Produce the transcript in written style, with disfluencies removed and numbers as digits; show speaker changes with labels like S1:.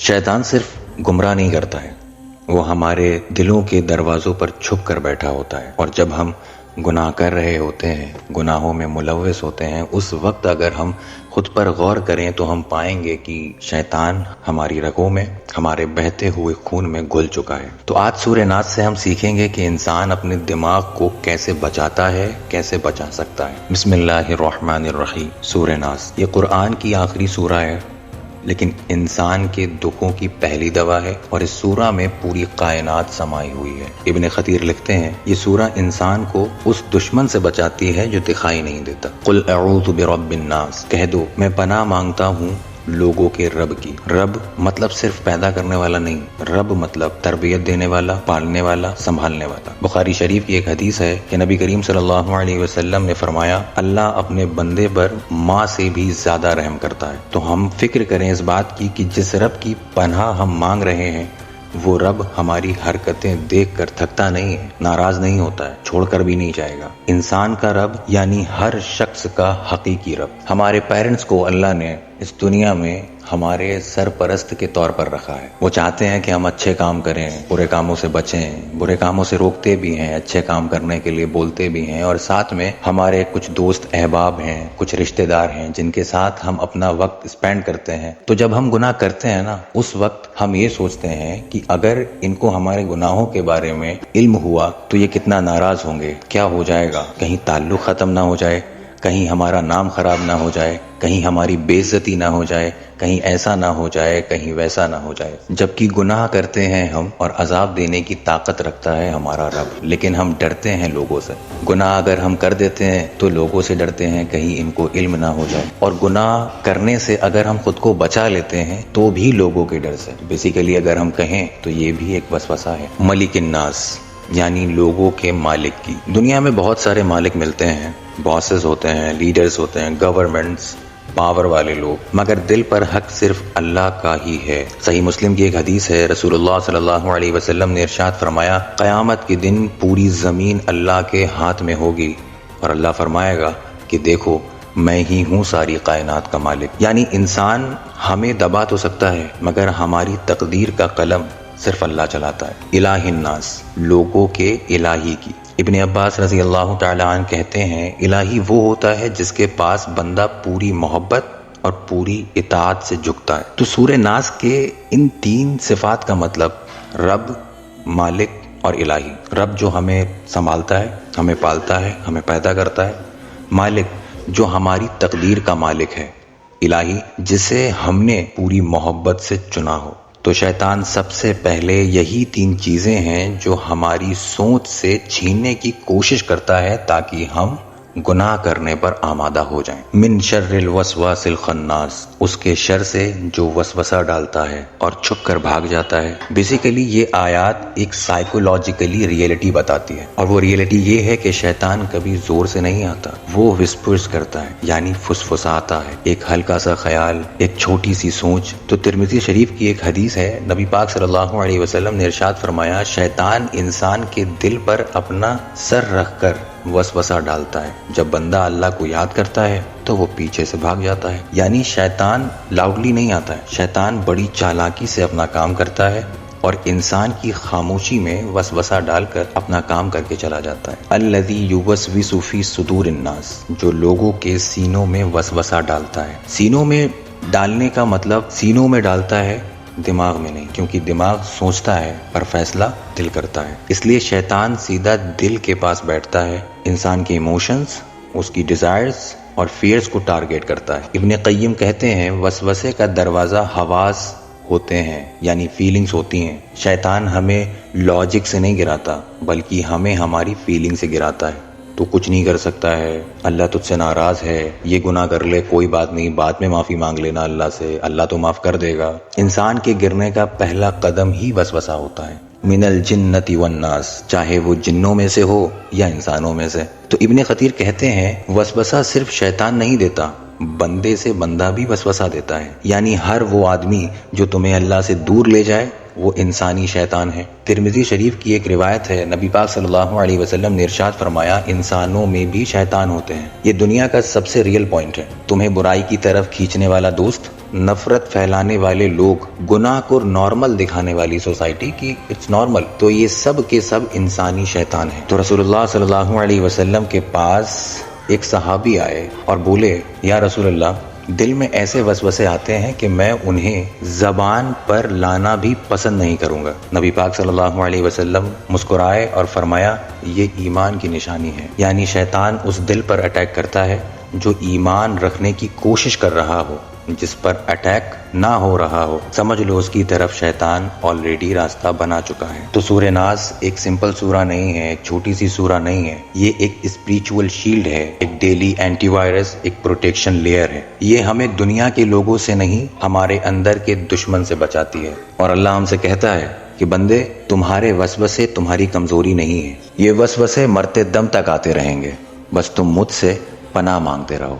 S1: शैतान सिर्फ गुमराह नहीं करता है, वो हमारे दिलों के दरवाज़ों पर छुप कर बैठा होता है। और जब हम गुनाह कर रहे होते हैं, गुनाहों में मुलव्वस होते हैं, उस वक्त अगर हम खुद पर गौर करें तो हम पाएंगे कि शैतान हमारी रगों में, हमारे बहते हुए खून में घुल चुका है। तो आज सूरह नास से हम सीखेंगे कि इंसान अपने दिमाग को कैसे बचाता है, कैसे बचा सकता है। बिस्मिल्लाहिर्रहमानिर्रहीम। सूरह नास ये कुरान की आखिरी सूरह है, लेकिन इंसान के दुखों की पहली दवा है और इस सूरा में पूरी कायनात समाई हुई है। इब्न खतीर लिखते हैं, ये सूरा इंसान को उस दुश्मन से बचाती है जो दिखाई नहीं देता। कुल अऊज़ु बिरब्बिन नास, कह दो मैं पनाह मांगता हूँ लोगों के रब की। रब मतलब सिर्फ पैदा करने वाला नहीं, रब मतलब तरबियत देने वाला, पालने वाला, संभालने वाला। बुखारी शरीफ की एक हदीस है कि नबी करीम सल्लल्लाहु अलैहि वसल्लम ने फरमाया, अल्लाह अपने बंदे पर माँ से भी ज्यादा रहम करता है। तो हम फिक्र करें इस बात की कि जिस रब की पनाह हम मांग रहे हैं वो रब हमारी हरकतें देख कर थकता नहीं है, नाराज नहीं होता है, छोड़कर भी नहीं जाएगा। इंसान का रब यानी हर शख्स का हकीकी रब। हमारे पेरेंट्स को अल्लाह ने इस दुनिया में हमारे सरपरस्त के तौर पर रखा है। वो चाहते हैं कि हम अच्छे काम करें, बुरे कामों से बचें, बुरे कामों से रोकते भी हैं, अच्छे काम करने के लिए बोलते भी हैं। और साथ में हमारे कुछ दोस्त अहबाब हैं, कुछ रिश्तेदार हैं जिनके साथ हम अपना वक्त स्पेंड करते हैं। तो जब हम गुनाह करते हैं ना, उस वक्त हम ये सोचते हैं कि अगर इनको हमारे गुनाहों के बारे में इल्म हुआ तो ये कितना नाराज होंगे, क्या हो जाएगा, कहीं ताल्लुक खत्म ना हो जाए, कहीं हमारा नाम खराब ना हो जाए, कहीं हमारी बेइज्जती ना हो जाए, कहीं ऐसा ना हो जाए, कहीं वैसा ना हो जाए। जबकि गुनाह करते हैं हम और अजाब देने की ताकत रखता है हमारा रब, लेकिन हम डरते हैं लोगों से। गुनाह अगर हम कर देते हैं तो लोगों से डरते हैं कहीं इनको इल्म ना हो जाए, और गुनाह करने से अगर हम खुद को बचा लेते हैं तो भी लोगों के डर से। बेसिकली अगर हम कहें तो ये भी एक वसवसा है। मलिकिन नास यानी लोगों के मालिक की। दुनिया में बहुत सारे मालिक मिलते हैं, बॉसेस होते हैं, लीडर्स होते हैं, गवर्नमेंट्स, पावर वाले लोग, मगर दिल पर हक सिर्फ अल्लाह का ही है। सही मुस्लिम की एक हदीस है, रसूलुल्लाह सल्लल्लाहु अलैहि वसल्लम ने इरशाद फरमाया, क़यामत के दिन पूरी ज़मीन अल्लाह के हाथ में होगी और अल्लाह फरमाएगा कि देखो मैं ही हूँ सारी कायनात का मालिक। यानी इंसान हमें दबा तो सकता है मगर हमारी तकदीर का कलम सिर्फ अल्लाह चलाता है। इलाहिन नास लोगों के इलाही की। इब्न अब्बास रज़ी अल्लाह तआला अन्हु कहते हैं, इलाही वो होता है जिसके पास बंदा पूरी मोहब्बत और पूरी इताअत से झुकता है। तो सूरह नास के इन तीन सिफात का मतलब रब, मालिक और इलाही। रब जो हमें संभालता है, हमें पालता है, हमें पैदा करता है। मालिक जो हमारी तकदीर का मालिक है। इलाही जिसे हमने पूरी मोहब्बत से चुना हो। तो शैतान सबसे पहले यही तीन चीजें हैं जो हमारी सोच से छीनने की कोशिश करता है ताकि हम गुनाह करने पर आमादा हो जाएं। मिन शर्रिल वसवासिल खन्नास, उसके शर से जो वसवसा डालता है और छुप कर भाग जाता है। बेसिकली ये आयत एक साइकोलॉजिकली रियलिटी बताती है, और वो रियलिटी ये है कि शैतान कभी जोर से नहीं आता, वो विस्पर्स करता है, यानी फुसफुसाता है। एक हल्का सा ख्याल, एक छोटी सी सोच। तो तिरमिज़ी शरीफ की एक हदीस है, नबी पाक सल्लल्लाहु अलैहि वसल्लम ने इरशाद फरमाया, शैतान इंसान के दिल पर अपना सर रख कर वसवसा डालता है। जब बंदा अल्लाह को याद करता है तो वो पीछे से भाग जाता है। यानी शैतान लाउडली नहीं आता है, शैतान बड़ी चालाकी से अपना काम करता है और इंसान की खामोशी में वसवसा डालकर अपना काम करके चला जाता है। अल्लज़ी युवस्विसु फी सुदूरिन नास, जो लोगों के सीनों में वसवसा डालता है। सीनों में डालने का मतलब सीनों में डालता है, दिमाग में नहीं, क्योंकि दिमाग सोचता है पर फैसला दिल करता है। इसलिए शैतान सीधा दिल के पास बैठता है, इंसान के इमोशंस, उसकी डिजायर्स और फियर्स को टारगेट करता है। इब्न क़य्यिम कहते हैं, वसवसे का दरवाजा हवास होते हैं, यानी फीलिंग्स होती हैं। शैतान हमें लॉजिक से नहीं गिराता बल्कि हमें हमारी फीलिंग से गिराता है। तो कुछ नहीं कर सकता है, अल्लाह तुझसे नाराज है, ये गुनाह कर ले, कोई बात नहीं, बाद में माफी मांग लेना अल्लाह से, अल्लाह तो माफ कर देगा। इंसान के गिरने का पहला कदम ही वसवसा होता है। मिनल जिन्नति वन्नास, चाहे वो जिन्नों में से हो या इंसानों में से। तो इब्न खतीर कहते हैं, वसवसा सिर्फ शैतान नहीं देता, बंदे से बंदा भी वसवसा देता है। यानी हर वो आदमी जो तुम्हें अल्लाह से दूर ले जाए वो इंसानी शैतान है। तिरमिज़ी शरीफ की एक रिवायत है, नबी पाक सल्लल्लाहु अलैहि वसल्लम ने इरशाद फरमाया, इंसानों में भी शैतान होते हैं। ये दुनिया का सबसे रियल पॉइंट है। तुम्हें बुराई की तरफ खींचने वाला दोस्त نفرت پھیلانے والے لوگ، گناہ کو نارمل دکھانے والی سوسائٹی کی اٹس نارمل، تو یہ سب کے سب انسانی شیطان ہیں۔ تو رسول اللہ صلی اللہ علیہ وسلم کے پاس ایک صحابی آئے اور بولے یا رسول اللہ، دل میں ایسے وسوسے آتے ہیں کہ میں انہیں زبان پر لانا بھی پسند نہیں کروں گا۔ نبی پاک صلی اللہ علیہ وسلم مسکرائے اور فرمایا یہ ایمان کی نشانی ہے، یعنی شیطان اس دل پر اٹیک کرتا ہے جو ایمان رکھنے کی کوشش کر رہا ہو، جس پر اٹیک نہ ہو رہا ہو، سمجھ لو اس کی طرف شیطان آلریڈی راستہ بنا چکا ہے۔ تو سورہ ناس ایک سمپل سورہ نہیں ہے، ایک چھوٹی سی سورہ نہیں ہے، یہ ایک اسپریچول شیلڈ ہے، ایک ڈیلی اینٹی وائرس، ایک پروٹیکشن لیئر ہے۔ یہ ہمیں دنیا کے لوگوں سے نہیں، ہمارے اندر کے دشمن سے بچاتی ہے۔ اور اللہ ہم سے کہتا ہے کہ بندے، تمہارے وسوسے تمہاری کمزوری نہیں ہے، یہ وسوسے مرتے دم تک آتے رہیں گے، بس تم مجھ سے پناہ مانگتے رہو۔